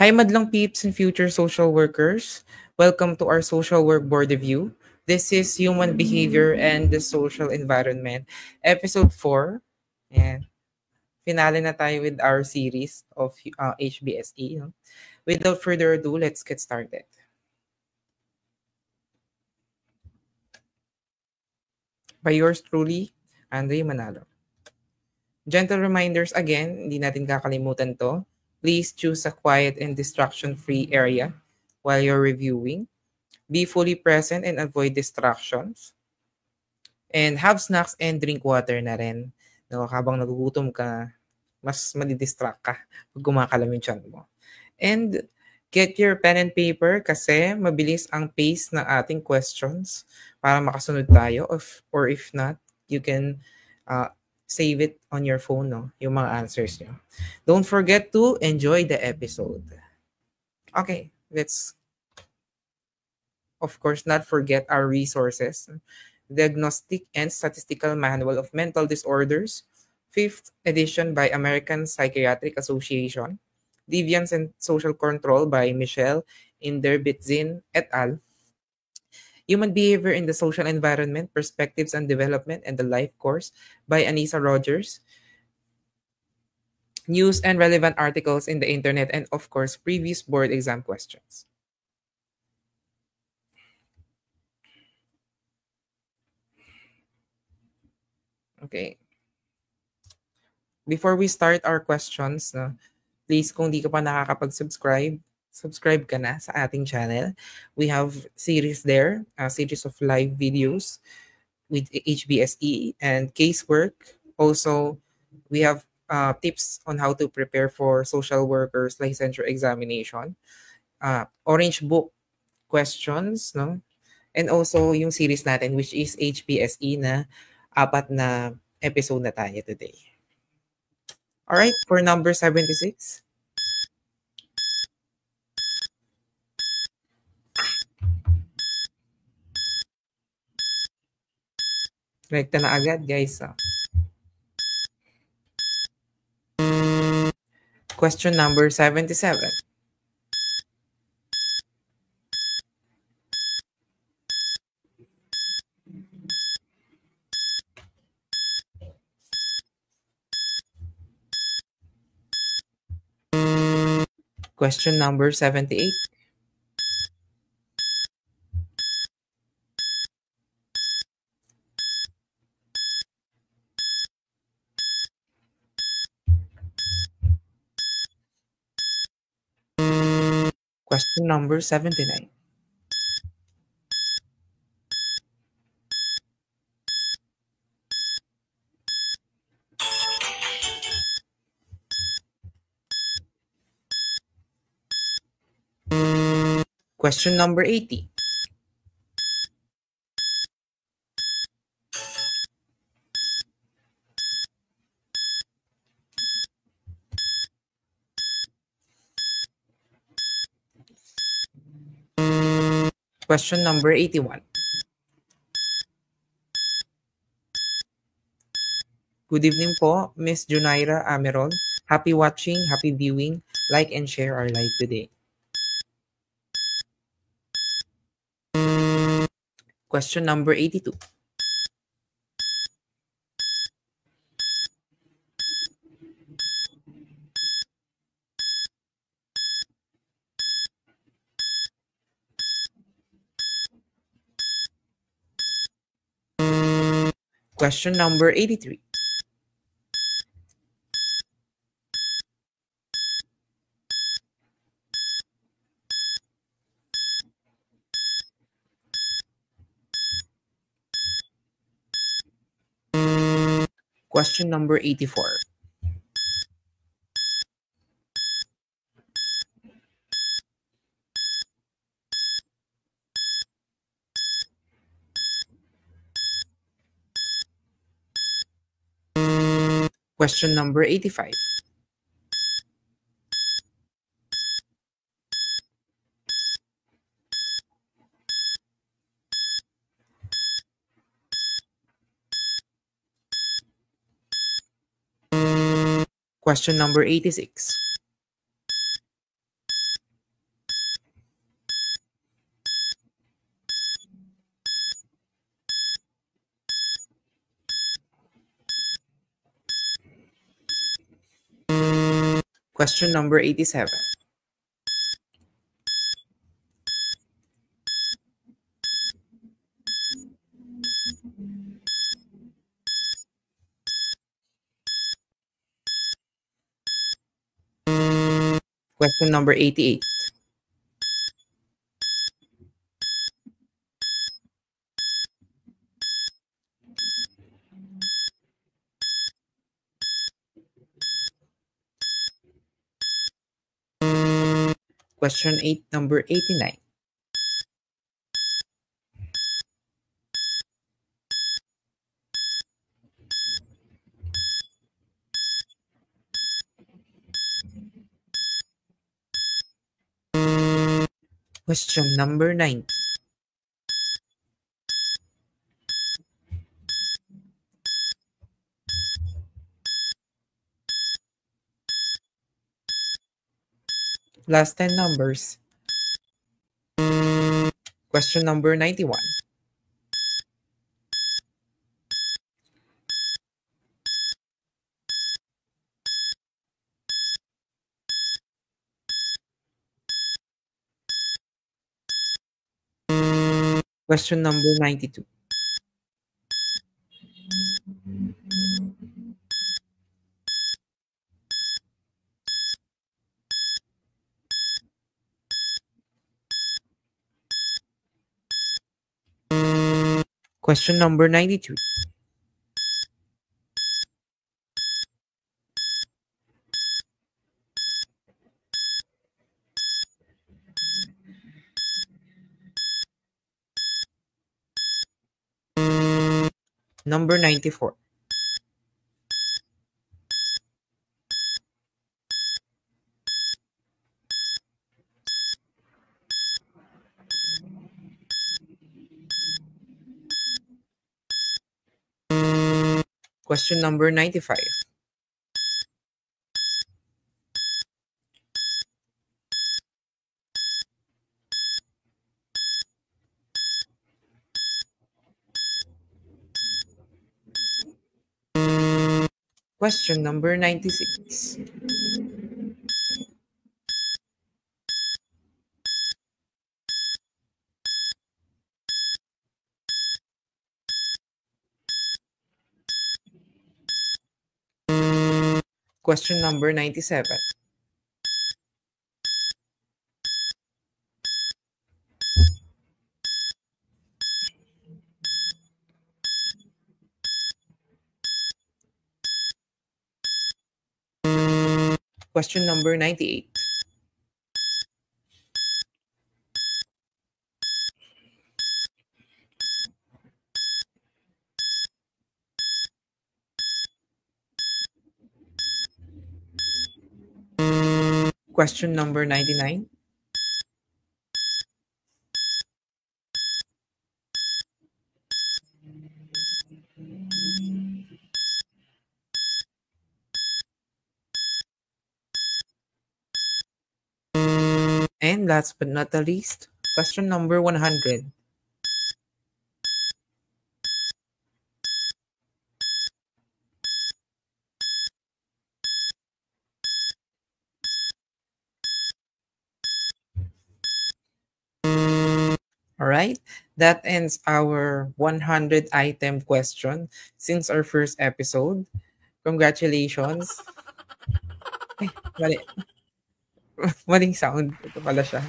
Hi, madlang peeps and future social workers. Welcome to our social work board review. This is Human Behavior and the Social Environment, episode 4. And finale na tayo with our series of HBSE. No? Without further ado, let's get started. By yours truly, Andre Manalo. Gentle reminders again, hindi natin kakalimutan to. Please choose a quiet and distraction-free area while you're reviewing. Be fully present and avoid distractions. And have snacks and drink water na rin. No, habang nagugutom ka, mas madidistract ka pag kumakalam yung tiyan mo. And get your pen and paper kasi mabilis ang pace ng ating questions para makasunod tayo. Or if not, you can save it on your phone, no? Yung mga answers nyo. Don't forget to enjoy the episode. Okay, let's of course not forget our resources. Diagnostic and Statistical Manual of Mental Disorders, 5th edition by American Psychiatric Association, Deviance and Social Control by Michelle Inderbitzin et al., Human Behavior in the Social Environment, Perspectives on Development and the Life Course by Anissa Rogers, news and relevant articles in the internet, and of course, previous board exam questions. Okay. Before we start our questions, no, please kung di ka pa nakakapag-subscribe, subscribe ka na sa ating channel. We have series there, a series of live videos with HBSE and casework. Also, we have tips on how to prepare for social workers licensure examination. Orange book questions, no? And also yung series natin which is HBSE na 4 na episode na tayo today. All right, for number 76. Rekta na agad, guys. Question number 77. Question number 78. Question number 79. Question number 80. Question number 81. Good evening po, Miss Junaira Amerol. Happy watching, happy viewing. Like and share our live today. Question number 82. Question number 83. Question number 84. Question number 85. Question number 86. Question number 87. Question number 88. Question 8, number 89. Question number 90. Last 10 numbers. Question number 91. Question number 92. Question number 92. Number 94. Question number 95. Question number 96. Question number 97. Question number 98. Question number 99. And last but not the least, question number 100. All right, that ends our 100 item question since our first episode. Congratulations. Ay, mali. Maling sound. Ito pala siya.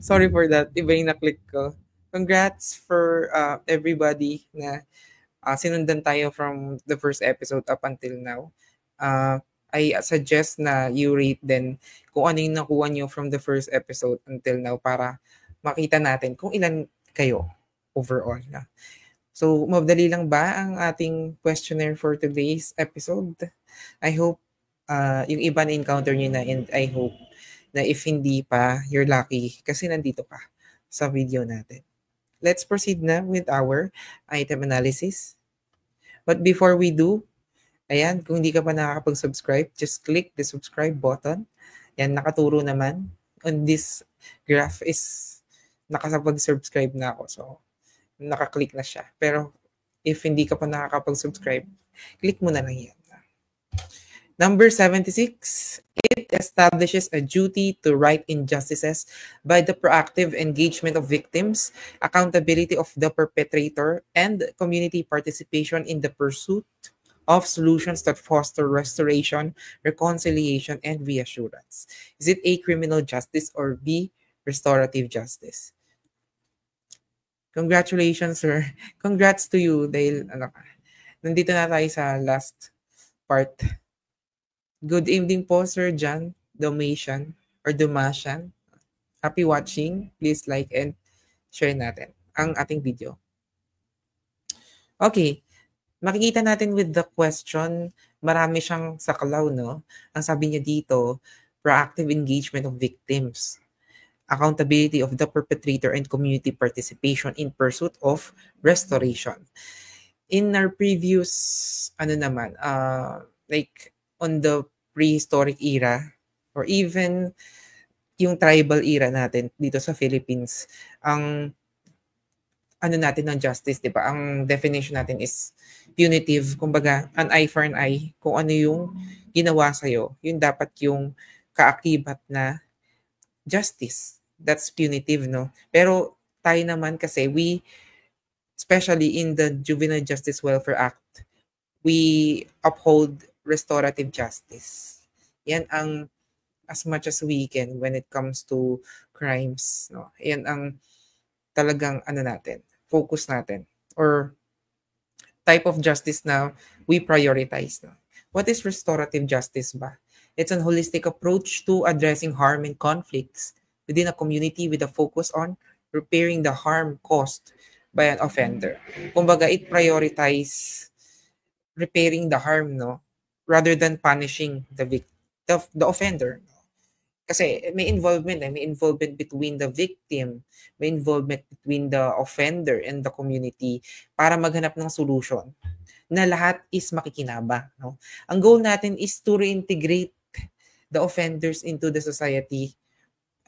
Sorry for that. Iba yung na-click ko. Congrats for everybody na sinundan tayo from the first episode up until now. I suggest na you rate din kung ano yung nakuha nyo from the first episode until now para makita natin kung ilan kayo overall na. So, madali lang ba ang ating questionnaire for today's episode? I hope yung iba na-encounter nyo na, and I hope na if hindi pa, you're lucky kasi nandito ka sa video natin. Let's proceed na with our item analysis. But before we do, ayan, kung hindi ka pa nakakapag-subscribe, just click the subscribe button. Yan, nakaturo naman. On this graph is nakasapag-subscribe na ako. So, nakaklik na siya. Pero, If hindi ka pa nakakapag-subscribe, click mo na lang yan. Number 76, it establishes a duty to right injustices by the proactive engagement of victims, accountability of the perpetrator, and community participation in the pursuit of solutions that foster restoration, reconciliation, and reassurance. Is it A, criminal justice, or B, restorative justice? Congratulations, sir. Congrats to you dahil nandito na tayo sa last part. Good evening po, Sir John Domasian or Domasian. Happy watching. Please like and share natin ang ating video. Okay. Makikita natin with the question, marami siyang saklaw, no? Ang sabi niya dito, proactive engagement of victims, accountability of the perpetrator, and community participation in pursuit of restoration. In our previous, like on the prehistoric era, or even yung tribal era natin dito sa Philippines, ang natin ng justice, di ba? Ang definition natin is punitive. Kumbaga, an eye for an eye. Kung ano yung ginawa sa'yo, yun dapat yung kaakibat na justice. That's punitive, no? Pero tayo naman kasi, especially in the Juvenile Justice Welfare Act, we uphold restorative justice. Yan ang as much as we can when it comes to crimes, no? Yan ang talagang natin, focus natin, or type of justice na we prioritize. No? What is restorative justice ba? It's an holistic approach to addressing harm and conflicts within a community with a focus on repairing the harm caused by an offender. Kumbaga, it prioritize repairing the harm, no? Rather than punishing the offender. Kasi may involvement between the victim, may involvement between the offender and the community para maghanap ng solution na lahat is makikinabang, no? Ang goal natin is to reintegrate the offenders into the society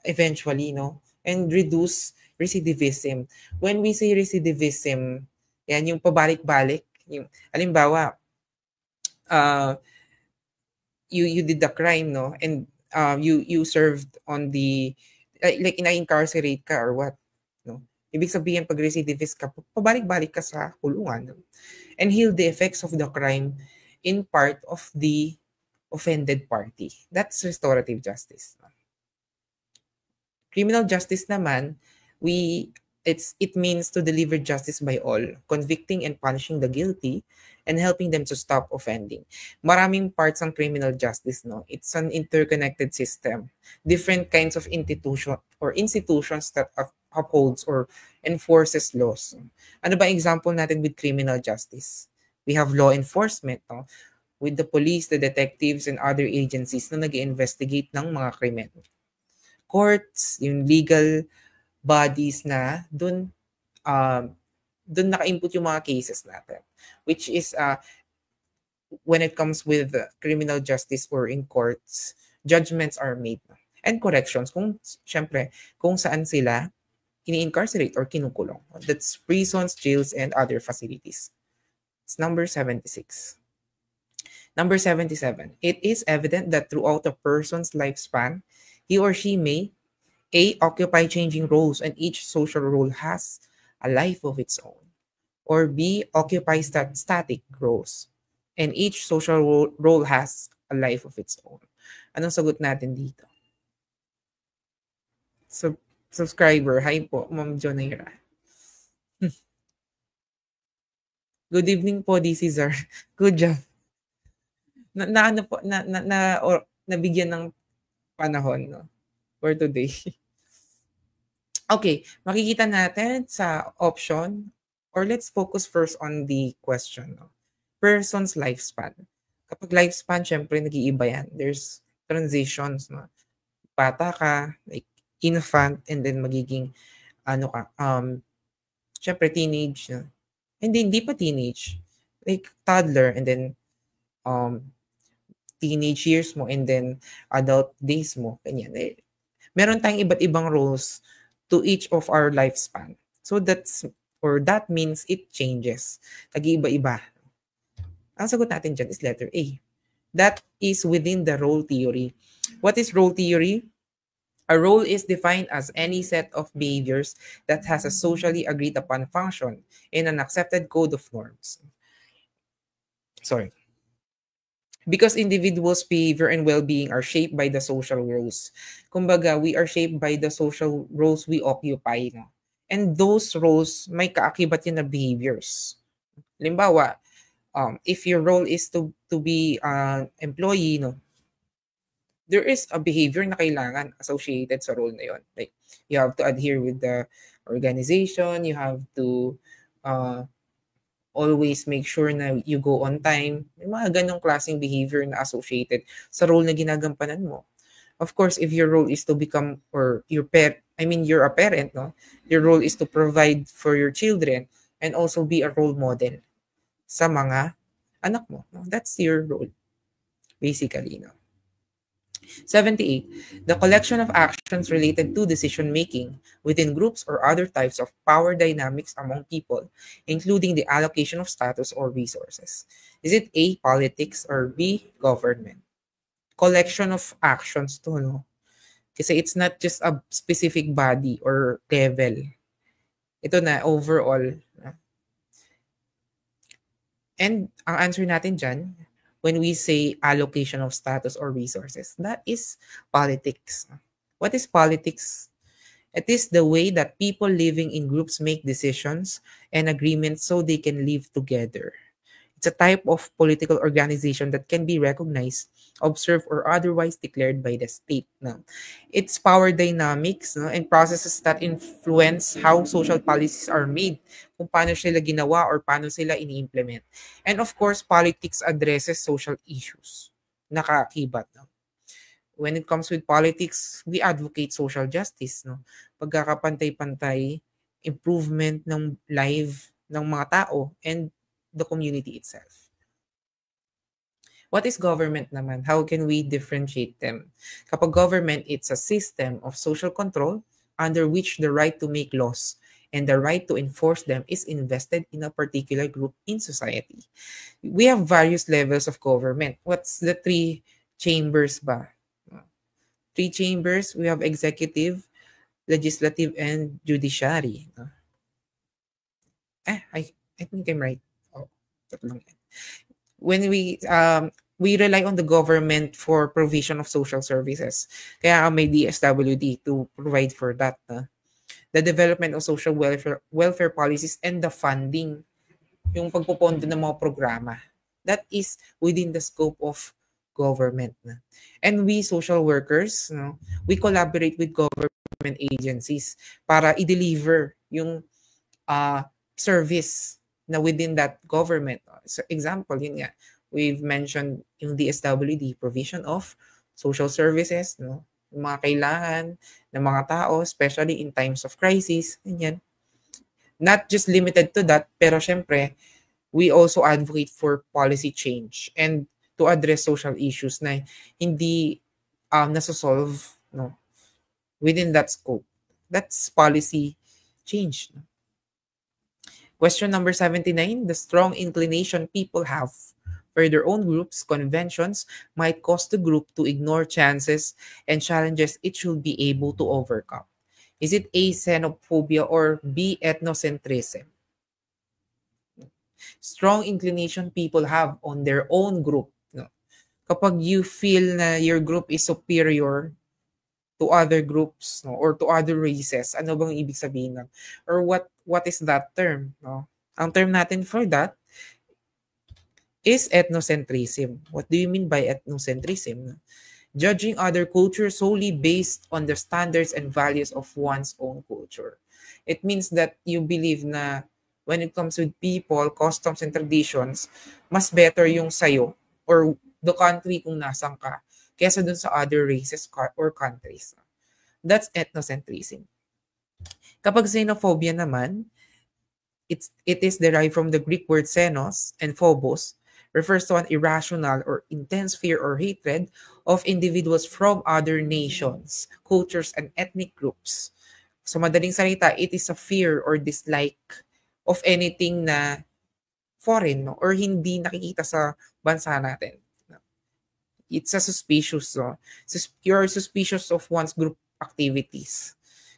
eventually, no? And reduce recidivism. When we say recidivism, yan yung pabalik-balik, yung halimbawa you did the crime, no? And you served on the like ina-incarcerate ka or what, no? Ibig sabihin pag recidivist ka, pabalik-balik ka sa kulungan, no? And heal the effects of the crime in part of the offended party. That's restorative justice. No? Criminal justice naman, it means to deliver justice by all, convicting and punishing the guilty and helping them to stop offending. Maraming parts ng criminal justice, no? It's an interconnected system. Different kinds of institutions that upholds or enforces laws. Ano ba example natin with criminal justice? We have law enforcement, no? With the police, the detectives, and other agencies na nag-investigate ng mga krimen. Courts, yung legal bodies na dun naka-input yung mga cases natin, which is when it comes with criminal justice or in courts, judgments are made and corrections kung saan sila ini-incarcerate or kinukulong. That's prisons, jails, and other facilities. It's number 76. Number 77. It is evident that throughout a person's lifespan, he or she may A, occupy changing roles and each social role has a life of its own. Or B, occupy static roles and each social role has a life of its own. Anong sagot natin dito? Subscriber, hi po, Ma'am Jonaira. Good evening po, DC sir. Good job. Nabigyan ng panahon, no? For today. Okay, makikita natin sa option, or let's focus first on the question, no? Person's lifespan. Kapag lifespan, syempre nag-iiba yan. There's transitions, no? Bata ka, like infant, and then magiging syempre teenage, no? Hindi pa teenage. Like toddler, and then teenage years mo, and then adult days mo. Ganyan. Meron tayong iba't ibang roles to each of our lifespan. So that's or that means it changes. Nag-iiba-iba. Ang sagot natin dyan is letter A. That is within the role theory. What is role theory? A role is defined as any set of behaviors that has a socially agreed upon function in an accepted code of norms. Sorry. Because individuals' behavior and well-being are shaped by the social roles. Kumbaga, we are shaped by the social roles we occupy. No? And those roles, may kaakibat yun na behaviors. Halimbawa, if your role is to be an employee, no, there is a behavior na kailangan associated sa role na yun. Like, you have to adhere with the organization, you have to always make sure na you go on time. May mga ganong klaseng behavior na associated sa role na ginagampanan mo. Of course, if your role is to become, or you're a parent, no? Your role is to provide for your children and also be a role model sa mga anak mo. No? That's your role, basically. No? 78. The collection of actions related to decision-making within groups or other types of power dynamics among people, including the allocation of status or resources. Is it A, politics, or B, government? Collection of actions to, no? Kasi it's not just a specific body or level. Ito na, overall. And ang answer natin dyan, when we say allocation of status or resources, that is politics. What is politics? It is the way that people living in groups make decisions and agreements so they can live together. It's a type of political organization that can be recognized, observed, or otherwise declared by the state. No? It's power dynamics, no? And processes that influence how social policies are made, kung paano sila ginawa or paano sila ini-implement. And of course, politics addresses social issues. Nakaakibat. No? When it comes with politics, we advocate social justice. No? Pagkakapantay-pantay, improvement ng life ng mga tao, and the community itself. What is government naman? How can we differentiate them? Kapag government, it's a system of social control under which the right to make laws and the right to enforce them is invested in a particular group in society. We have various levels of government. What's the three chambers ba? Three chambers, we have executive, legislative, and judiciary. I think I'm right. When we rely on the government for provision of social services. Kaya may DSWD to provide for that. The development of social welfare policies and the funding, yung pagpupondo ng mga programa. That is within the scope of government. And we social workers, we collaborate with government agencies para i-deliver yung service na within that government. So example, yun nga, we've mentioned yung DSWD, provision of social services, no? Yung mga kailangan ng mga tao, especially in times of crisis, ganyan. Not just limited to that, pero syempre, we also advocate for policy change and to address social issues na hindi nasosolve, no, within that scope. That's policy change. No? Question number 79, the strong inclination people have for their own groups, conventions, might cause the group to ignore chances and challenges it should be able to overcome. Is it A, xenophobia, or B, ethnocentrism? Strong inclination people have on their own group. No? Kapag you feel na your group is superior to other groups, no, or to other races, ano bang ibig sabihin nun? Or what is that term? No? Ang term natin for that is ethnocentrism. What do you mean by ethnocentrism? Judging other cultures solely based on the standards and values of one's own culture. It means that you believe na when it comes with people, customs, and traditions, mas better yung sayo or the country kung nasan ka kesa dun sa other races or countries. That's ethnocentrism. Kapag xenophobia naman, it is derived from the Greek word xenos, and phobos, refers to an irrational or intense fear or hatred of individuals from other nations, cultures, and ethnic groups. So madaling salita, it is a fear or dislike of anything na foreign, no? Or hindi nakikita sa bansa natin. It's a suspicious, no? You're suspicious of one's group activities.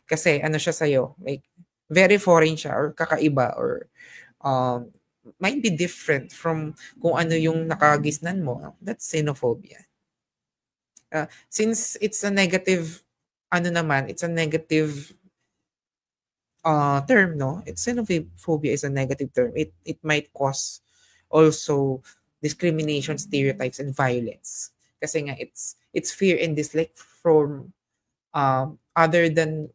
Kasi ano siya sa'yo, like, very foreign siya or kakaiba or um, might be different from kung ano yung nakagisnan mo. That's xenophobia. Since it's a negative, ano naman, it's a negative term, no? It's xenophobia is a negative term. It might cause also discrimination, stereotypes, and violence. Kasi nga it's fear and dislike from other than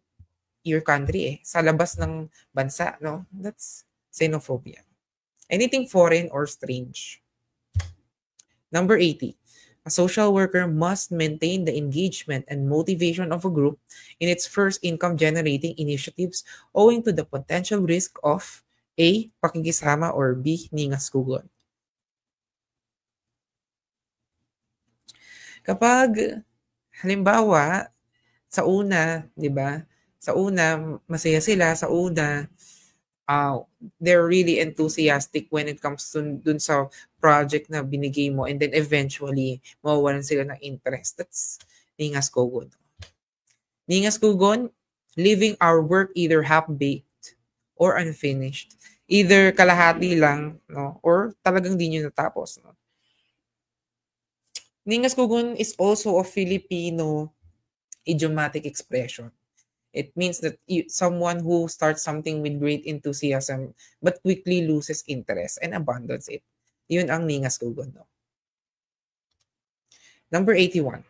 your country eh. Sa labas ng bansa, no? That's xenophobia. Anything foreign or strange. Number 80. A social worker must maintain the engagement and motivation of a group in its first income-generating initiatives owing to the potential risk of A. Pakikisama or B. Ningaskugon. Kapag, halimbawa, sa una, di ba? Sa una, masaya sila. Sa una, they're really enthusiastic when it comes to dun sa project na binigay mo and then eventually mawawalan sila ng interest. That's ningaskugon. Ningaskugon, leaving our work either half-baked or unfinished. Either kalahati lang, no? Or talagang di nyo natapos. No? Ningaskugon is also a Filipino idiomatic expression. It means that someone who starts something with great enthusiasm but quickly loses interest and abandons it. Yun ang ningaskugon. No? Number 81.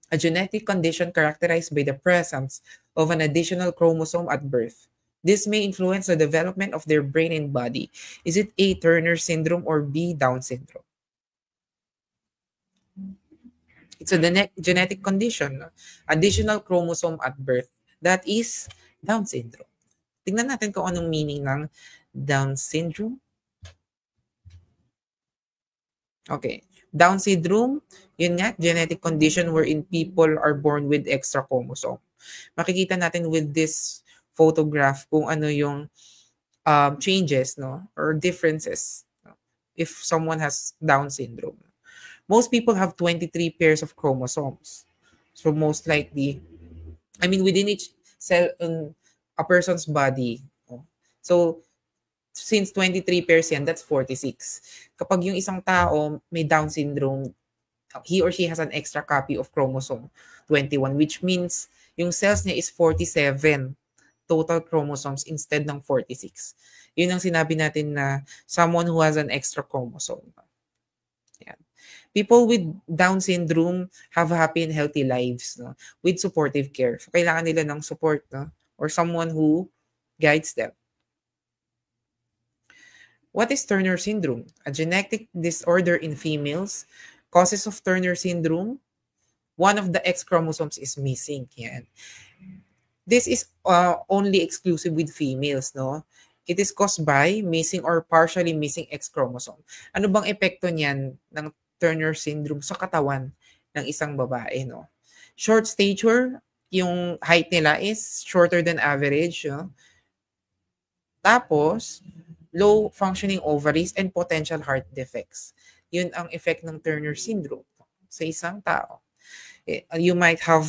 A genetic condition characterized by the presence of an additional chromosome at birth. This may influence the development of their brain and body. Is it A. Turner syndrome or B. Down syndrome? It's a genetic condition. No? Additional chromosome at birth. That is Down syndrome. Tingnan natin kung anong meaning ng Down syndrome. Okay. Down syndrome, yun nga, genetic condition wherein people are born with extra chromosome. Makikita natin with this photograph kung ano yung changes, no, or differences if someone has Down syndrome. Most people have 23 pairs of chromosomes. So most likely, within each cell in a person's body. So, since 23 pairs yan, that's 46. Kapag yung isang tao may Down syndrome, he or she has an extra copy of chromosome 21, which means yung cells niya is 47 total chromosomes instead ng 46. Yun ang sinabi natin na someone who has an extra chromosome. Yan. People with Down syndrome have happy and healthy lives, no, with supportive care. So, kailangan nila ng support, no, or someone who guides them. What is Turner syndrome? A genetic disorder in females. Causes of Turner syndrome. One of the X chromosomes is missing. Yan. This is only exclusive with females, no? It is caused by missing or partially missing X chromosome. Ano bang epekto niyan ng Turner syndrome sa katawan ng isang babae, no? Short stature, yung height nila is shorter than average, no? Tapos, low functioning ovaries and potential heart defects. Yun ang effect ng Turner syndrome sa isang tao. You might have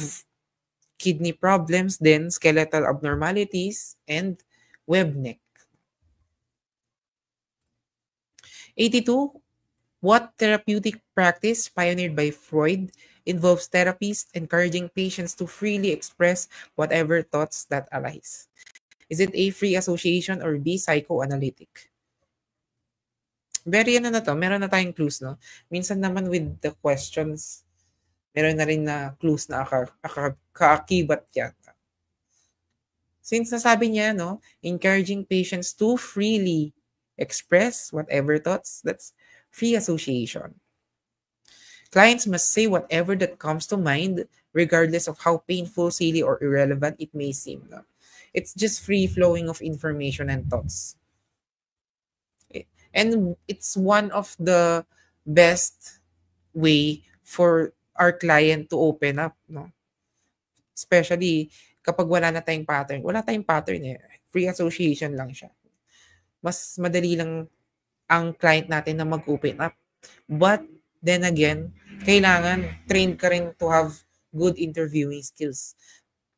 kidney problems, then skeletal abnormalities, and web neck. 82. What therapeutic practice pioneered by Freud involves therapists encouraging patients to freely express whatever thoughts that arise? Is it A, free association, or B, psychoanalytic? Very ano na to, meron na tayong clues, no? Minsan naman with the questions, meron na rin na clues na kaakibat yata. Since nasabi niya, no, encouraging patients to freely express whatever thoughts, that's free association. Clients must say whatever that comes to mind, regardless of how painful, silly, or irrelevant it may seem. No? It's just free flowing of information and thoughts. And it's one of the best way for our client to open up. No? Especially kapag wala na tayong pattern. Wala tayong pattern eh. Free association lang siya. mas madali lang ang client natin na mag-open up. But then again, kailangan trained ka rin to have good interviewing skills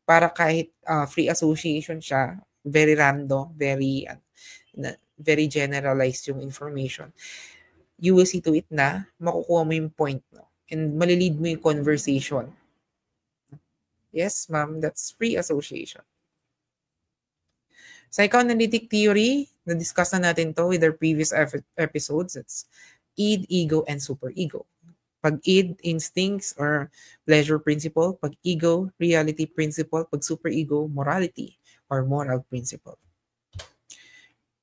para kahit free association siya, very random, very generalized yung information. You will see to it na makukuha mo yung point, no? And malilid mo yung conversation. Yes, ma'am, that's free association. Psychoanalytic theory, na-discuss na natin to with our previous episodes. It's id, ego, and superego. Pag id, instincts or pleasure principle. Pag ego, reality principle. Pag superego, morality or moral principle.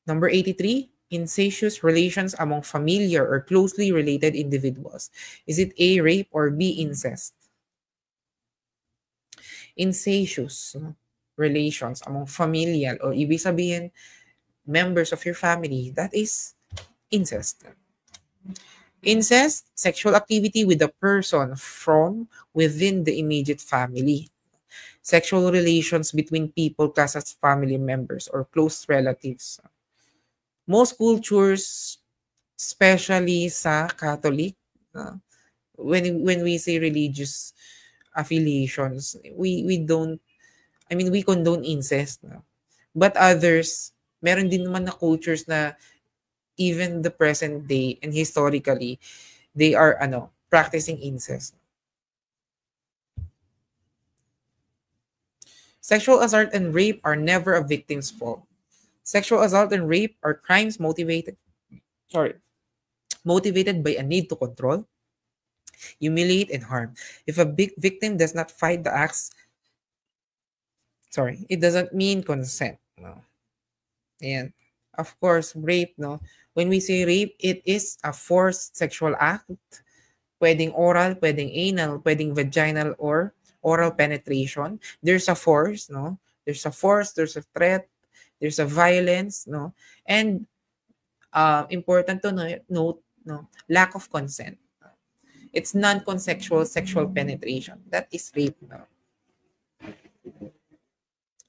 Number 83, incestuous relations among familiar or closely related individuals. Is it A, rape, or B, incest? Incestuous relations among familial o ibig sabihin members of your family, that is incest. Incest, sexual activity with a person from within the immediate family. Sexual relations between people classed as family members or close relatives. Most cultures, especially sa Catholic, when we say religious affiliations, we don't, I mean, we condone incest. No? But others, meron din naman na cultures na even the present day and historically, they are practicing incest. Sexual assault and rape are never a victim's fault. Sexual assault and rape are crimes motivated by a need to control, humiliate, and harm. If a big victim does not fight the acts, it doesn't mean consent. No. And of course, rape, no? When we say rape, it is a forced sexual act. Pwedeng oral, pwedeng anal, pwedeng vaginal or oral penetration. There's a force, no? There's a force, there's a threat, there's a violence, no? And important to note, no? Lack of consent. It's non-consensual sexual penetration. That is rape, no?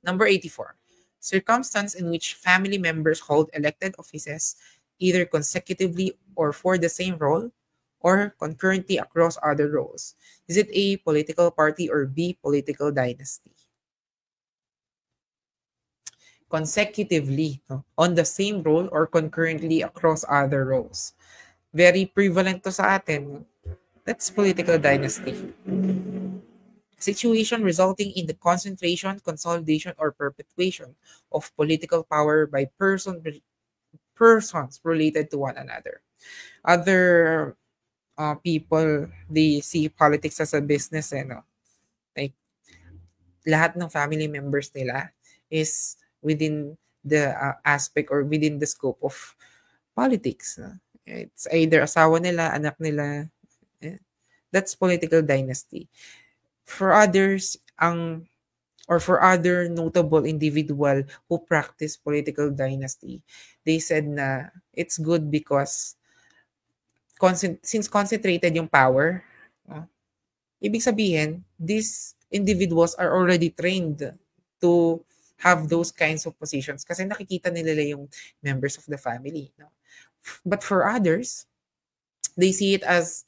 Number 84. Circumstance in which family members hold elected offices either consecutively or for the same role or concurrently across other roles. Is it A, political party, or B, political dynasty? Consecutively, no? On the same role or concurrently across other roles. Very prevalent to sa atin. That's political dynasty. Situation resulting in the concentration, consolidation, or perpetuation of political power by persons related to one another. Other people, they see politics as a business, no? Like, lahat ng family members nila is within the aspect or within the scope of politics. No? It's either asawa nila, anak nila. That's political dynasty. For others, for other notable individual who practice political dynasty, they said na it's good because since concentrated yung power, ibig sabihin, these individuals are already trained to have those kinds of positions kasi nakikita nila yung members of the family. No? But for others, they see it as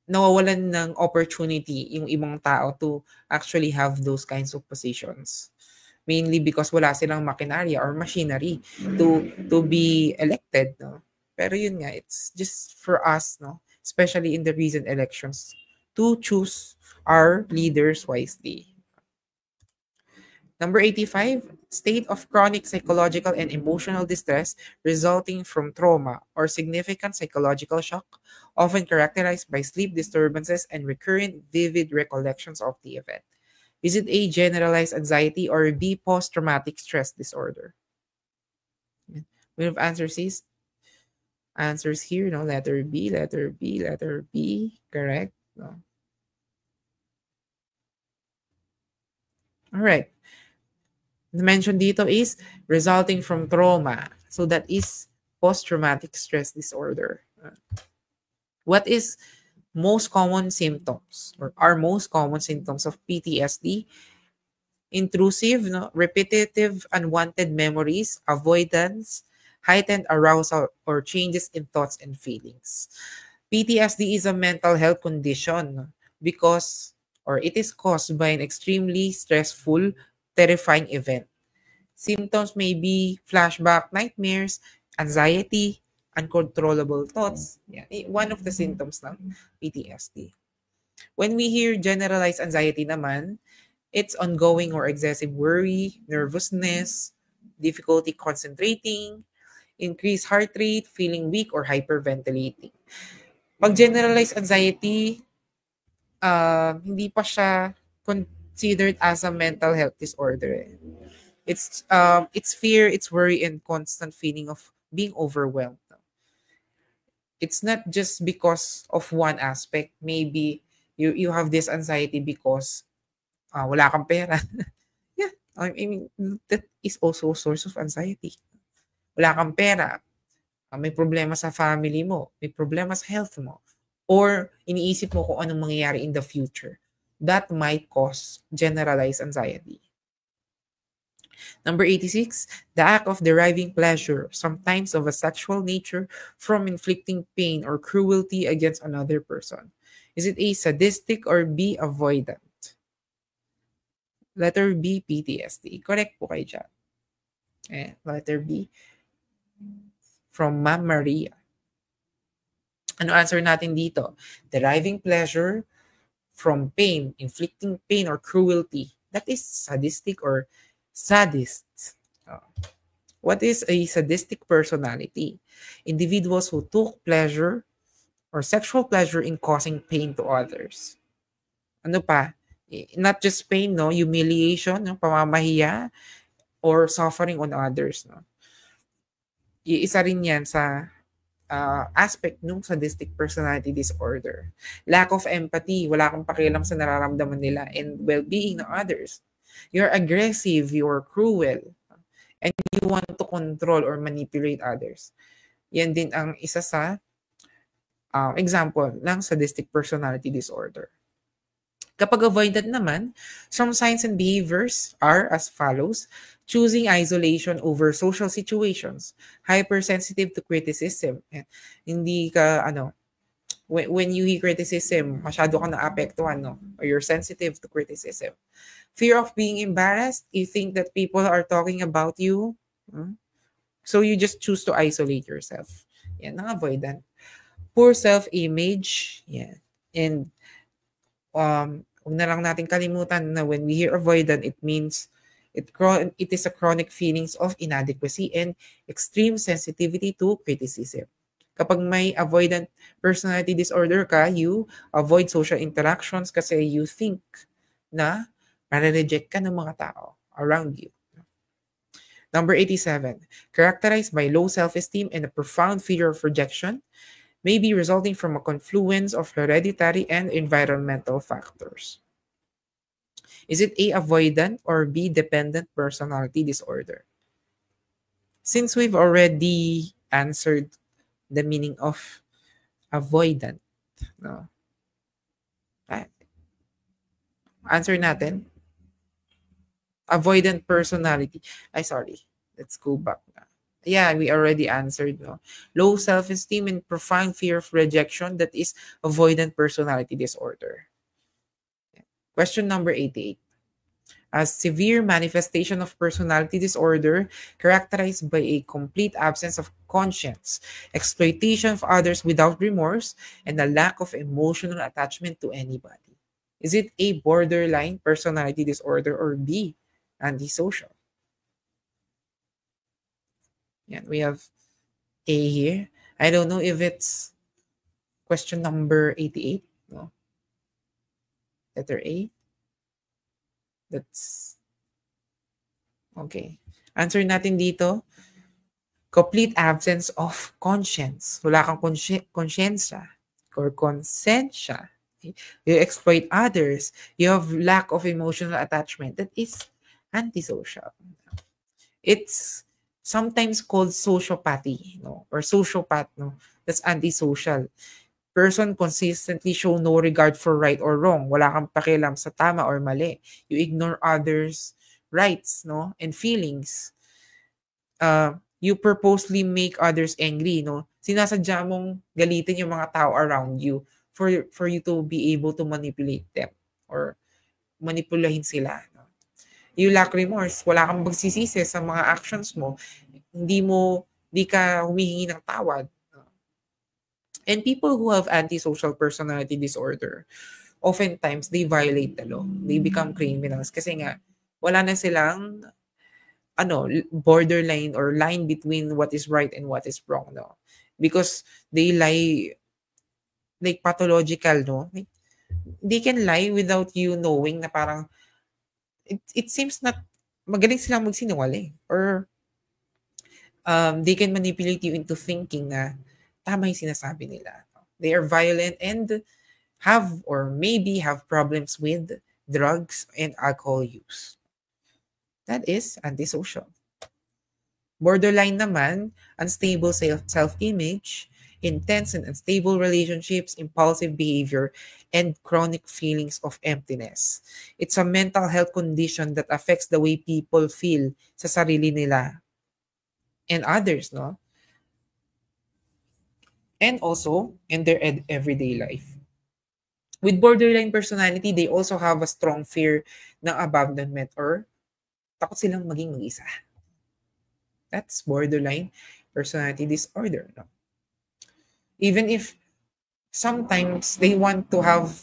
nawawalan ng opportunity yung ibang tao to actually have those kinds of positions. Mainly because wala silang makinarya or machinery to be elected. No? Pero yun nga, it's just for us, no? Especially in the recent elections, to choose our leaders wisely. Number 85, state of chronic psychological and emotional distress resulting from trauma or significant psychological shock, often characterized by sleep disturbances and recurrent vivid recollections of the event. Is it A, generalized anxiety, or B, post-traumatic stress disorder? We have answers here, no? Letter B, letter B, letter B. Correct? No. All right. The mention dito is resulting from trauma. So that is post-traumatic stress disorder. What is most common symptoms or are most common symptoms of PTSD? intrusive, no, repetitive, unwanted memories, avoidance, heightened arousal, or changes in thoughts and feelings. PTSD is a mental health condition because, or it is caused by an extremely stressful, terrifying event. Symptoms may be flashback nightmares, anxiety, uncontrollable thoughts. Yeah, one of the symptoms ng PTSD. When we hear generalized anxiety naman, it's ongoing or excessive worry, nervousness, difficulty concentrating, increased heart rate, feeling weak, or hyperventilating. Pag generalized anxiety, hindi pa siya considered as a mental health disorder. It's fear, it's worry, and constant feeling of being overwhelmed. It's not just because of one aspect. Maybe you have this anxiety because wala kang pera. Yeah, I mean, that is also a source of anxiety. Wala kang pera, may problema sa family mo, may problema sa health mo, or iniisip mo kung anong mangyayari in the future. That might cause generalized anxiety. Number 86, the act of deriving pleasure, sometimes of a sexual nature, from inflicting pain or cruelty against another person. Is it A, sadistic, or B, avoidant? Letter B, PTSD. Correct po kayo dyan. Letter B, from Ma'am Maria. Ano answer natin dito? Deriving pleasure from pain, inflicting pain or cruelty. That is sadistic or sadist. What is a sadistic personality? Individuals who took pleasure or sexual pleasure in causing pain to others. Ano pa? Not just pain, no? Humiliation, no? Pamamahiya, or suffering on others, no? Isa rin yan sa aspect ng sadistic personality disorder. Lack of empathy, wala kang pakialam sa nararamdaman nila and well-being ng others. You're aggressive, you're cruel, and you want to control or manipulate others. Yan din ang isa sa example ng sadistic personality disorder. Kapag avoidant naman, some signs and behaviors are as follows: choosing isolation over social situations, hypersensitive to criticism. Hindi ka, when you hear criticism, masyado ka naapektuhan, no? Or you're sensitive to criticism. Fear of being embarrassed, you think that people are talking about you, so you just choose to isolate yourself. Yan, ang avoidant. Poor self-image, yeah. And huwag na lang natin kalimutan na when we hear avoidant, it means it is a chronic feelings of inadequacy and extreme sensitivity to criticism. Kapag may avoidant personality disorder ka, you avoid social interactions kasi you think na mare-reject ka ng mga tao around you. Number 87, characterized by low self-esteem and a profound fear of rejection, may be resulting from a confluence of hereditary and environmental factors. Is it A, avoidant, or B, dependent personality disorder? Since we've already answered the meaning of avoidant, no? Answer natin. Avoidant personality. Sorry. Let's go back na. Yeah, we already answered. No? Low self-esteem and profound fear of rejection, that is avoidant personality disorder. Question number 88. A severe manifestation of personality disorder characterized by a complete absence of conscience, exploitation of others without remorse, and a lack of emotional attachment to anybody. Is it A, borderline personality disorder, or B, antisocial? Yeah, we have A here. I don't know if it's question number 88. No. Letter A. That's okay. Answer natin dito. Complete absence of conscience. Wala kang konsyensya or konsensya. You exploit others. You have lack of emotional attachment. That is antisocial. It's sometimes called sociopathy, no? Or sociopath, no? That's antisocial. Person consistently show no regard for right or wrong. Wala kang pakialam sa tama or mali. You ignore others. rights, no, and feelings. You purposely make others angry, no? Sinasadya mong galitin yung mga tao around you for you to be able to manipulate them or manipulahin sila, no? You lack remorse, wala kang pagsisisi sa mga actions mo, hindi ka humihingi ng tawad. And people who have antisocial personality disorder, oftentimes they violate the law. They become criminals kasi nga wala na silang borderline or line between what is right and what is wrong, no? Because they lie like pathological, no? They can lie without you knowing na parang it seems not magaling silang magsinungaling or they can manipulate you into thinking na tama yung sinasabi nila. They are violent and have or maybe have problems with drugs and alcohol use. That is antisocial. Borderline naman, unstable self-image, intense and unstable relationships, impulsive behavior, and chronic feelings of emptiness. It's a mental health condition that affects the way people feel sa sarili nila and others, no? And also in their everyday life. With borderline personality, they also have a strong fear ng abandonment or takot silang maging mag-isa. That's borderline personality disorder, no? Even if sometimes they want to have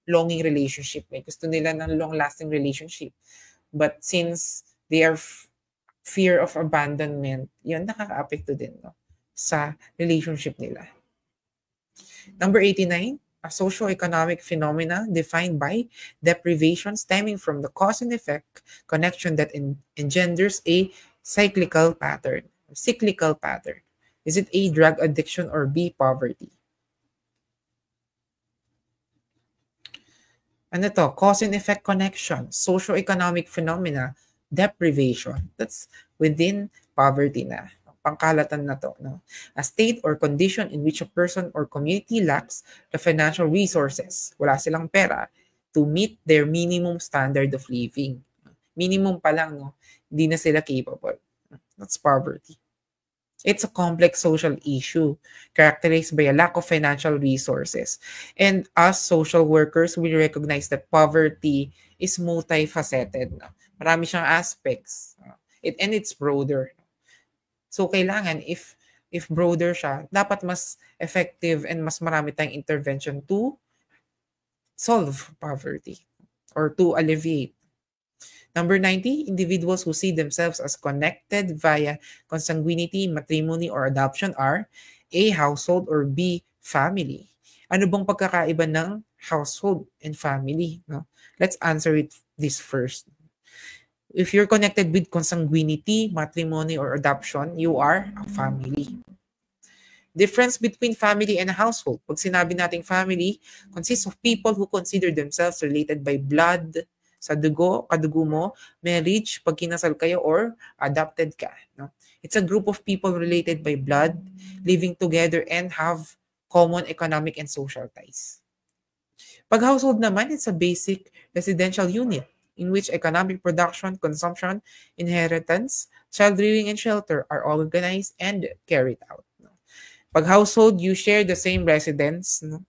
longing relationship, may gusto nila ng long-lasting relationship. But since they are fear of abandonment, yun nakaka-apekto din, no, sa relationship nila. Number 89, a socio-economic phenomena defined by deprivation stemming from the cause and effect connection that engenders a cyclical pattern. Is it A, drug addiction, or B, poverty? Ano to? Cause and effect connection, socio-economic phenomena, deprivation. That's within poverty na. Pangkalatan na to, no? A state or condition in which a person or community lacks the financial resources, wala silang pera, to meet their minimum standard of living. Minimum pa lang, no? Hindi na sila capable. That's poverty. It's a complex social issue characterized by a lack of financial resources. And as social workers, we recognize that poverty is multifaceted. No? Marami siyang aspects. And it's broader. So kailangan, if broader siya, dapat mas effective and mas marami tayong intervention to solve poverty or to alleviate. Number 90, individuals who see themselves as connected via consanguinity, matrimony, or adoption are A, household, or B, family. Ano bang pagkakaiba ng household and family? No? Let's answer this first. If you're connected with consanguinity, matrimony, or adoption, you are a family. Difference between family and a household. Pag sinabi nating family, consists of people who consider themselves related by blood, sa kadugo mo, marriage, pag kinasal kayo, or adopted ka. No? It's a group of people related by blood, living together, and have common economic and social ties. Pag household naman, it's a basic residential unit in which economic production, consumption, inheritance, child rearing, and shelter are organized and carried out. No? Pag household, you share the same residence, no?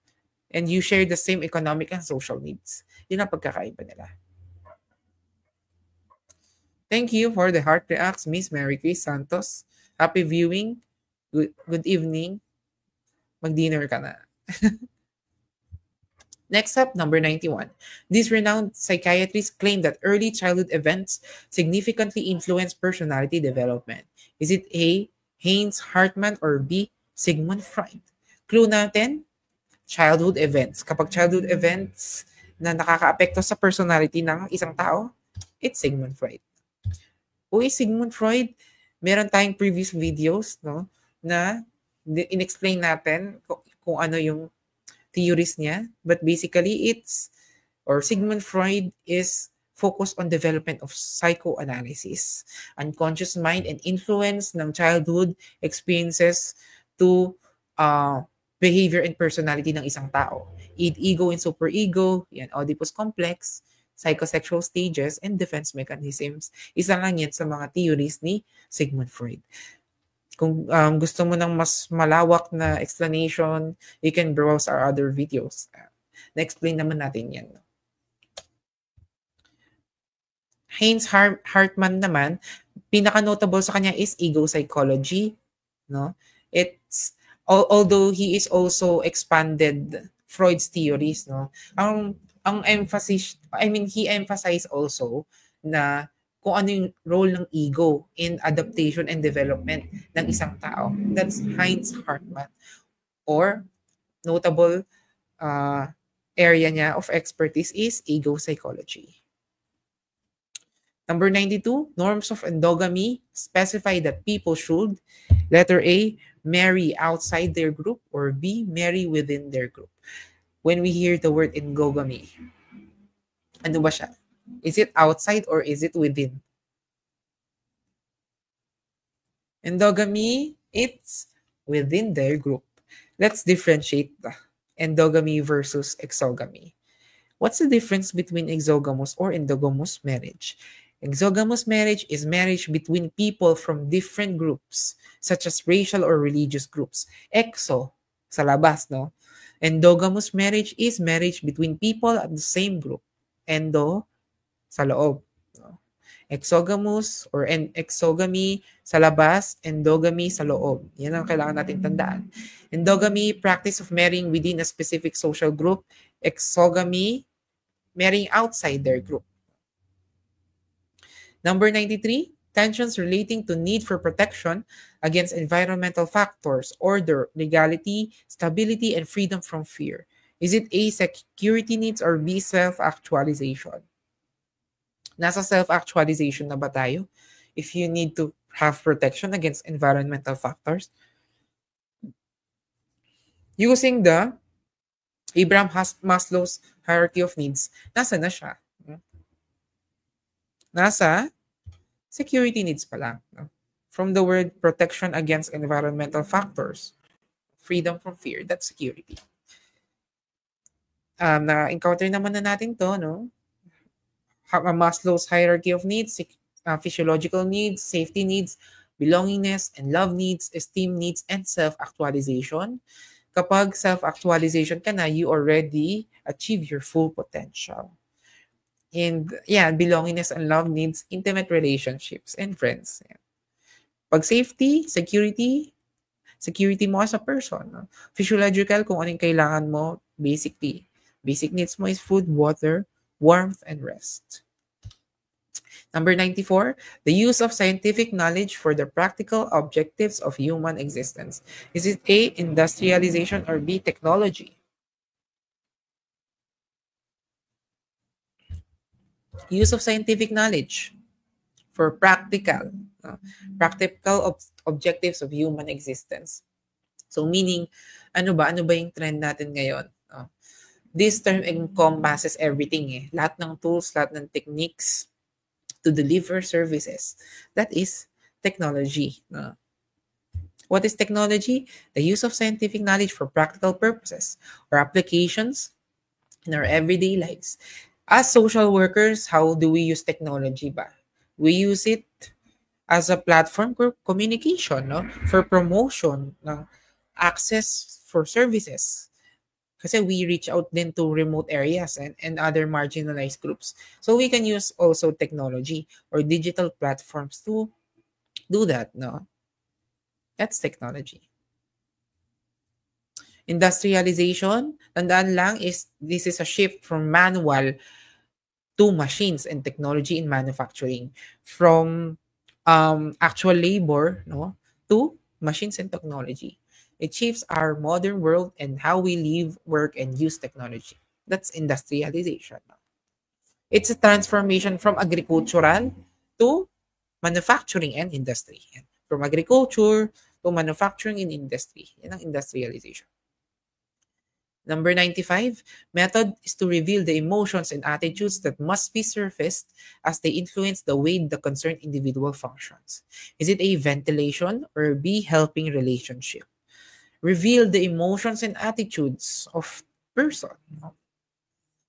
And you share the same economic and social needs. Yun ang pagkakaiba nila. Thank you for the heart reacts, Miss Mary Chris Santos. Happy viewing. Good evening. Mag-dinner ka na. Next up, number 91. These renowned psychiatrists claim that early childhood events significantly influence personality development. Is it A, Haynes Hartman, or B, Sigmund Freud? Clue natin, childhood events. Kapag childhood events na nakakaapekto sa personality ng isang tao, it's Sigmund Freud. Uy, Sigmund Freud, meron tayong previous videos, no, na in-explain natin kung ano yung theories niya. But basically, Sigmund Freud is focused on development of psychoanalysis, unconscious mind, and influence ng childhood experiences to behavior and personality ng isang tao. Ego and superego, yan, Oedipus complex, psychosexual stages, and defense mechanisms. Isa lang yan sa mga theories ni Sigmund Freud. Kung gusto mo ng mas malawak na explanation, you can browse our other videos. Na-explain naman natin yan. Heinz Hartman naman, pinaka-notable sa kanya is ego psychology. No? It's although he is also expanded Freud's theories, no. Ang emphasis, he emphasized also na kung ano yung role ng ego in adaptation and development ng isang tao. That's Heinz Hartman. Or notable area niya of expertise is ego psychology. Number 92, norms of endogamy specify that people should, letter A, marry outside their group, or B, marry within their group. When we hear the word endogamy, ano ba siya? Is it outside or is it within? Endogamy, it's within their group. Let's differentiate the endogamy versus exogamy. What's the difference between exogamous or endogamous marriage? Exogamous marriage is marriage between people from different groups, such as racial or religious groups. Exo, sa labas, no? Endogamous marriage is marriage between people at the same group. Endo, sa loob. No? Exogamous or exogamy sa labas, endogamy sa loob. Yan ang kailangan natin tandaan. Endogamy, practice of marrying within a specific social group. Exogamy, marrying outside their group. Number 93, tensions relating to need for protection against environmental factors, order, legality, stability, and freedom from fear. Is it A, security needs, or B, self-actualization? Nasa self-actualization na ba tayo? If you need to have protection against environmental factors. Using the Abraham Maslow's hierarchy of needs, nasa na siya? Nasa security needs pa lang. No? From the word protection against environmental factors, freedom from fear, that's security. Na-encounter naman na natin to, no? Maslow's hierarchy of needs, physiological needs, safety needs, belongingness and love needs, esteem needs, and self-actualization. Kapag self-actualization ka na, you already achieve your full potential. And yeah, belongingness and love needs intimate relationships and friends. Pag safety, security mo as a person. No? Physiological, kung anong kailangan mo, basically. Basic needs mo is food, water, warmth, and rest. Number 94, the use of scientific knowledge for the practical objectives of human existence. Is it A, industrialization, or B, technology? Use of scientific knowledge for practical objectives of human existence. So meaning, ano ba yung trend natin ngayon? This term encompasses everything. Lahat ng tools, lahat ng techniques to deliver services. That is technology. What is technology? The use of scientific knowledge for practical purposes or applications in our everyday lives. As social workers, how do we use technology ba? We use it as a platform for communication, no? For promotion, ng access for services. Kasi we reach out din to remote areas and other marginalized groups. So we can use also technology or digital platforms to do that, no? That's technology. Industrialization, tandaan lang, this is a shift from manual to machines and technology in manufacturing. From actual labor, no, to machines and technology. It shapes our modern world and how we live, work, and use technology. That's industrialization. It's a transformation from agricultural to manufacturing and industry. From agriculture to manufacturing and industry. Yan ang industrialization. Number 95, method is to reveal the emotions and attitudes that must be surfaced as they influence the way the concerned individual functions. Is it A, ventilation, or B, helping relationship? Reveal the emotions and attitudes of person.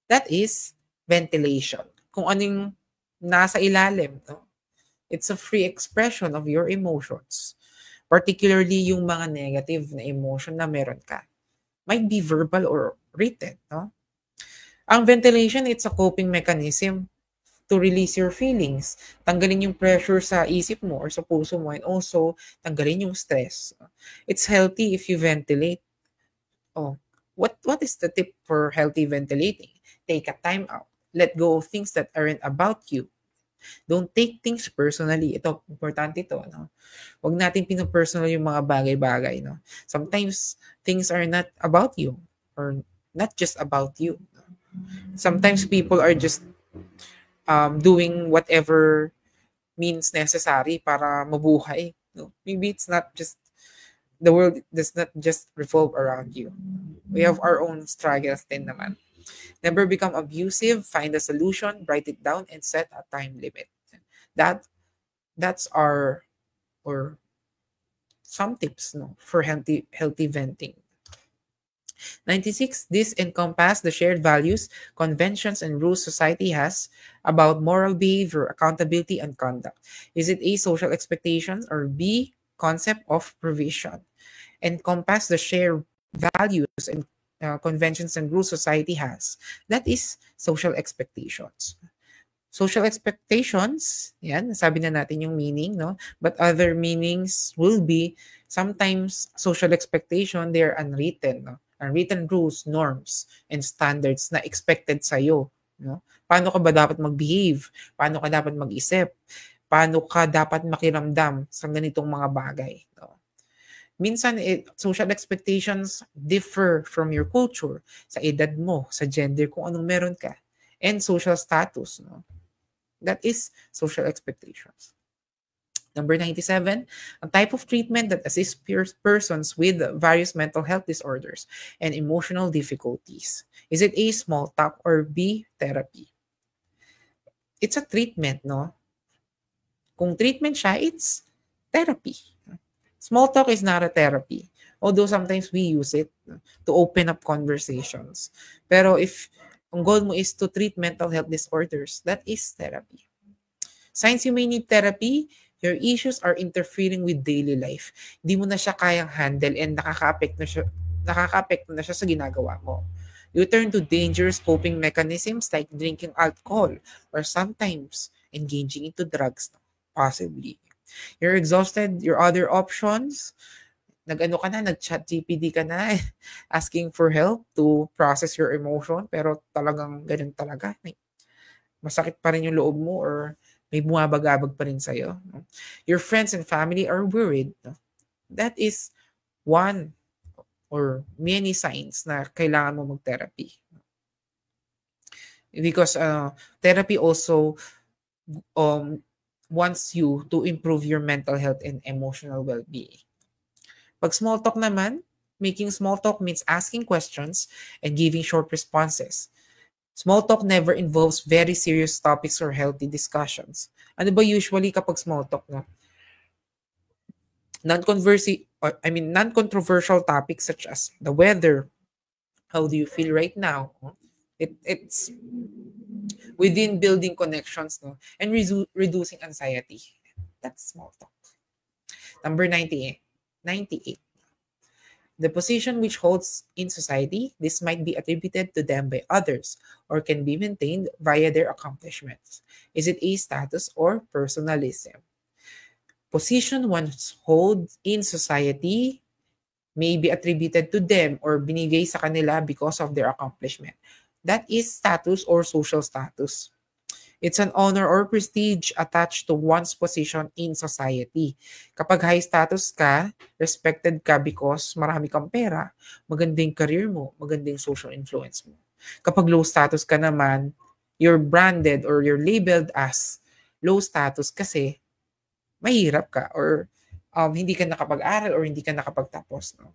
That is ventilation. kung anong nasa ilalim. No? It's a free expression of your emotions. Particularly yung mga negative na emotion na meron ka. Might be verbal or written. No? Ang ventilation, it's a coping mechanism to release your feelings. Tanggalin yung pressure sa isip mo or sa puso mo and also tanggalin yung stress. It's healthy if you ventilate. Oh, what is the tip for healthy ventilating? Take a time out. Let go of things that aren't about you. Don't take things personally. Ito, importante ito. No? Huwag natin pinopersonal yung mga bagay-bagay. No? Sometimes, things are not about you or not just about you. Sometimes, people are just doing whatever means necessary para mabuhay. No? Maybe it's not just, the world does not just revolve around you. We have our own struggles din naman. Never become abusive. Find a solution, write it down, and set a time limit. That's our, or some tips for healthy venting. 96. This encompass the shared values, conventions, and rules society has about moral behavior, accountability, and conduct. Is it A, social expectations, or B, concept of provision? Encompass the shared values and conventions and rules society has. That is social expectations. Social expectations, yan, sabi na natin yung meaning, no? But other meanings will be, sometimes social expectation, they're unwritten, no? Unwritten rules, norms, and standards na expected sa'yo, no? Paano ka ba dapat mag-behave? Paano ka dapat mag-isip? Paano ka dapat makiramdam sa ganitong mga bagay, no? Minsan, social expectations differ from your culture, sa edad mo, sa gender, kung anong meron ka, and social status. No? That is social expectations. Number 97, a type of treatment that assists persons with various mental health disorders and emotional difficulties. Is it A, small talk, or B, therapy? It's a treatment, no? Kung treatment siya, it's therapy. Small talk is not a therapy, although sometimes we use it to open up conversations. Pero if ang goal mo is to treat mental health disorders, that is therapy. Signs you may need therapy, your issues are interfering with daily life. Hindi mo na siya kayang handle and nakaka-apekto na siya sa ginagawa mo. You turn to dangerous coping mechanisms like drinking alcohol or sometimes engaging into drugs, possibly. You're exhausted, your other options, nag-chat GPT ka na, asking for help to process your emotion, pero talagang ganun talaga. Masakit pa rin yung loob mo or may bumabagabag pa rin sa'yo. Your friends and family are worried. That is one or many signs na kailangan mo mag-therapy. Because therapy also wants you to improve your mental health and emotional well-being. Pag small talk naman, making small talk means asking questions and giving short responses. Small talk never involves very serious topics or healthy discussions. Ano ba usually kapag small talk na? Non-controversial topics such as the weather, how do you feel right now? It's within building connections, no, and reducing anxiety. That's small talk. Number 98. The position which holds in society, this might be attributed to them by others or can be maintained via their accomplishments. Is it a status or personalism? Position one holds in society may be attributed to them or binigay sa kanila because of their accomplishment. That is status or social status. It's an honor or prestige attached to one's position in society. Kapag high status ka, respected ka because marami kang pera, magandang career mo, magandang social influence mo. Kapag low status ka naman, you're branded or you're labeled as low status kasi mahirap ka or hindi ka nakapag-aral or hindi ka nakapagtapos. No?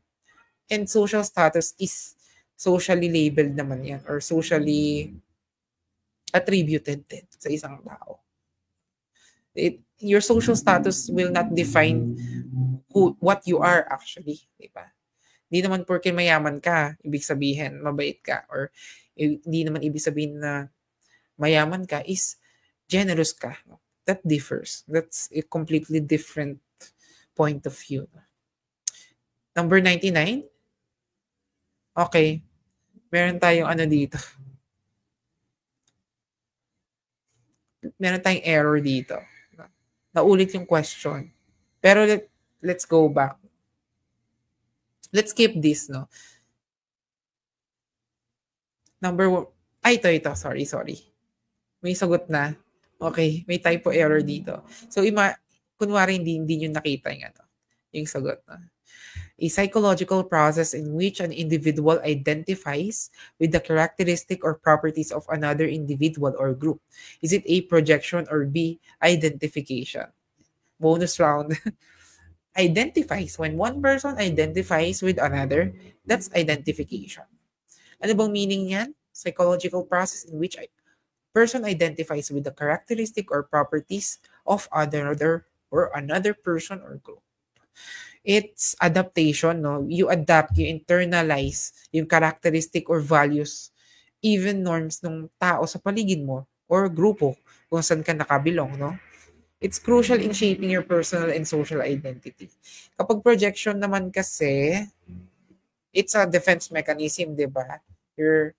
And social status is socially labeled naman yan or socially attributed din sa isang tao. Your social status will not define what you are actually. Diba? Hindi naman porke mayaman ka, ibig sabihin mabait ka or hindi naman ibig sabihin na mayaman ka is generous ka. No? That differs. That's a completely different point of view. Number 99. Okay. Meron tayong ano dito. Meron tayong error dito. Naulit yung question. Pero let's go back. Let's skip this, no? Number one. Ay, ito. Sorry. May sagot na. Okay, may typo error dito. So, kunwari hindi nyo nakita yung sagot. No? A psychological process in which an individual identifies with the characteristic or properties of another individual or group. Is it A, projection, or B, identification? Bonus round. Identifies. When one person identifies with another, that's identification. Ano bang meaning niyan? Psychological process in which a person identifies with the characteristic or properties of another person or group. It's adaptation, no? You adapt, you internalize yung characteristic or values, even norms ng tao sa paligid mo or grupo kung saan ka nakabilong, no? It's crucial in shaping your personal and social identity. Kapag projection naman kasi, it's a defense mechanism, di ba? Your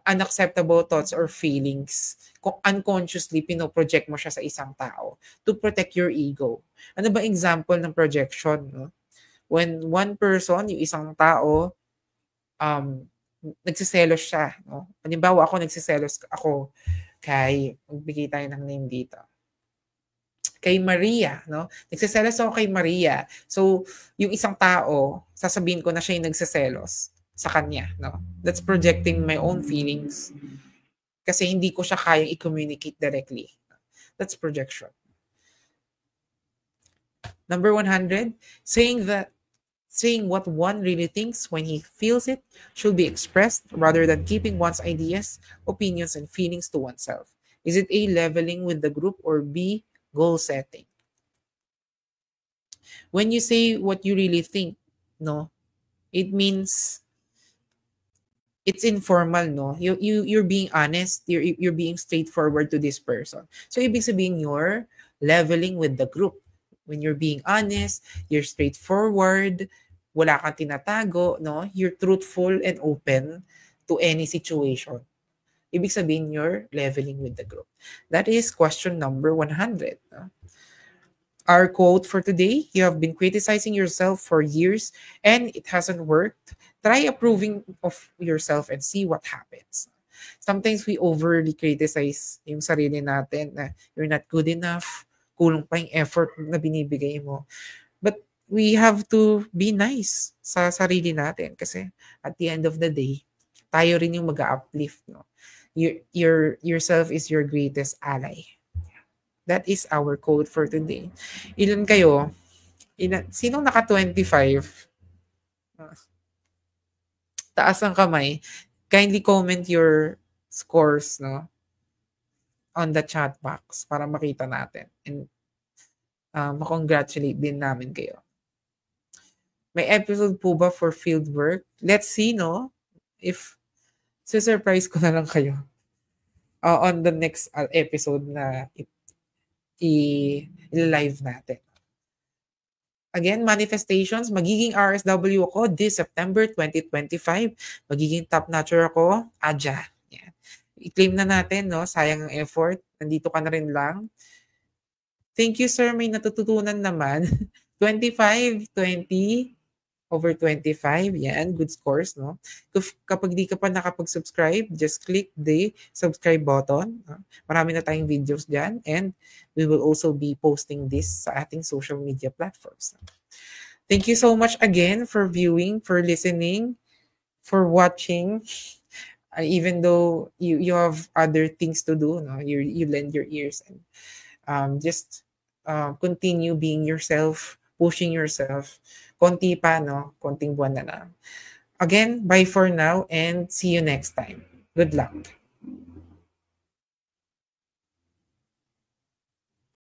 unacceptable thoughts or feelings, kung unconsciously pinoproject mo siya sa isang tao to protect your ego. Ano ba example ng projection? No? When one person, yung isang tao, nagsiselos siya. No? Halimbawa ako, nagsiselos ako kay, magbigay tayo ng name dito. Kay Maria, no? Nagsiselos ako kay Maria. So, yung isang tao, sasabihin ko na siya yung nagsiselos sa kanya, no? That's projecting my own feelings. Kasi hindi ko siya kayang i-communicate directly. That's projection. Number 100, saying what one really thinks when he feels it should be expressed rather than keeping one's ideas, opinions, and feelings to oneself. Is it A, leveling with the group, or B, goal setting? When you say what you really think, no, it means it's informal, no? You're being honest, you're being straightforward to this person. So ibig sabihin you're leveling with the group. When you're being honest, you're straightforward, wala kang tinatago, no? You're truthful and open to any situation. Ibig sabihin you're leveling with the group. That is question number 100. No? Our quote for today, you have been criticizing yourself for years and it hasn't worked. Try approving of yourself and see what happens. Sometimes we overly criticize yung sarili natin na you're not good enough, kulang pa yung effort na binibigay mo. But we have to be nice sa sarili natin kasi at the end of the day, tayo rin yung mag-uplift. No? Yourself is your greatest ally. That is our quote for today. Ilan kayo? Sinong naka-25? Taas ang kamay. Kindly comment your scores, no? On the chat box para makita natin. And makongratulate din namin kayo. May episode po ba for field work? Let's see, no? If surprise ko na lang kayo on the next episode na i-live natin. Again, manifestations, magiging RSW ako this September 2025. Magiging top notcher ako, Aja. Yan. I-claim na natin, no? Sayang ang effort. Nandito ka na rin lang. Thank you, sir. May natututunan naman. 25, 20, over 25. Yan, good scores, no? Kapag di ka pa nakapag-subscribe, just click the subscribe button. Marami na tayong videos dyan. And we will also be posting this sa ating social media platforms. Thank you so much again for viewing, for listening, for watching. Even though you have other things to do, no? You lend your ears and just continue being yourself, pushing yourself. Konti pa, no? Konting buwan na lang. Again, bye for now and see you next time. Good luck.